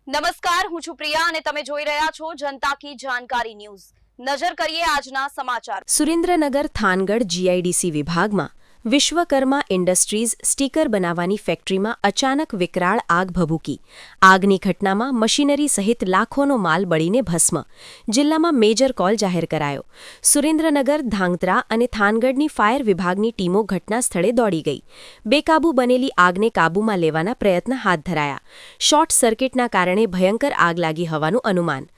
નમસ્કાર, હું છું પ્રિયા અને તમે જોઈ રહ્યા છો જનતા કી જાણકારી ન્યૂઝ। નજર કરીએ આજના સમાચાર। સુરેન્દ્રનગર થાનગઢ જીઆઈડીસી વિભાગમાં વિશ્વકર્મા ઇન્ડસ્ટ્રીઝ સ્ટીકર બનાવવાની ફેક્ટરીમાં અચાનક વિકરાળ આગ ભભૂકી। આગની ઘટનામાં મશીનરી સહિત લાખોનો માલ બળીને ભસ્મ। જિલ્લામાં મેજર કોલ જાહેર કરાયો। સુરેન્દ્રનગર, ધાંગધ્રા અને થાનગઢની ફાયર વિભાગની ટીમો ઘટના સ્થળે દોડી ગઈ। બેકાબૂ બનેલી આગને કાબૂમાં લેવાના પ્રયત્ન હાથ ધરાયા। શોર્ટ સર્કિટના કારણે ભયંકર આગ લાગી હોવાનું અનુમાન।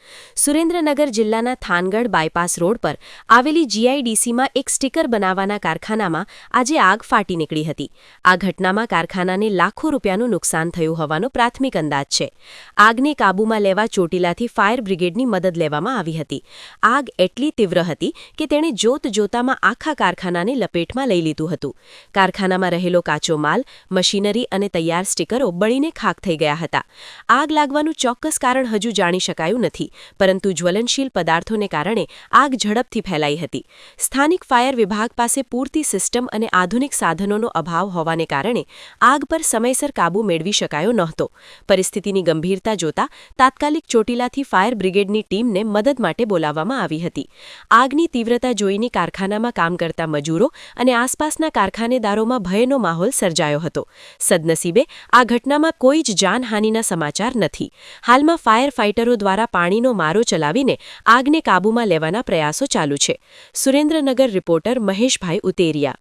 સુરેન્દ્રનગર જિલ્લાના થાનગઢ બાયપાસ રોડ પર આવેલી જીઆઈડીસીમાં એક સ્ટીકર બનાવવાના કારખાનામાં આજે આગ ફાટી નીકળી હતી। આ ઘટનામાં કારખાનાને લાખો રૂપિયાનું નુકસાન થયું હોવાનો પ્રાથમિક અંદાજ છે। આગને કાબૂમાં લેવા ચોટીલાથી ફાયર બ્રિગેડની મદદ લેવામાં આવી હતી। આગ એટલી તીવ્ર હતી કે તેણે જોતજોતામાં આખા કારખાનાને લપેટમાં લઈ લીધું હતું। કારખાનામાં રહેલો કાચો માલ, મશીનરી અને તૈયાર સ્ટીકરો બળીને ખાખ થઈ ગયા હતા। આગ લાગવાનું ચોક્કસ કારણ હજુ જાણી શકાયું નથી, પરંતુ જ્વલનશીલ પદાર્થોને કારણે આગ ઝડપથી ફેલાઈ હતી। સ્થાનિક ફાયર વિભાગ પાસે પૂરતી સિસ્ટમ અને આધુનિક સાધનોનો અભાવ હોવાને કારણે આગ પર સમયસર કાબૂ મેળવી શકાયો નહોતો। પરિસ્થિતિની ગંભીરતા જોતા તાત્કાલિક ચોટીલાથી ફાયર બ્રિગેડની ટીમને મદદ માટે બોલાવવામાં આવી હતી। આગની તીવ્રતા જોઈને કારખાનામાં કામ કરતા મજૂરો અને આસપાસના કારખાનેદારોમાં ભયનો માહોલ સર્જાયો હતો। સદનસીબે આ ઘટનામાં કોઈ જ જાનહાનિના સમાચાર નથી। હાલમાં ફાયર ફાઇટરો દ્વારા પાણીનો મારો ચલાવીને આગને કાબૂમાં લેવાના પ્રયાસો ચાલુ છે। સુરેન્દ્રનગર રિપોર્ટર મહેશભાઈ ઉતેરિયા।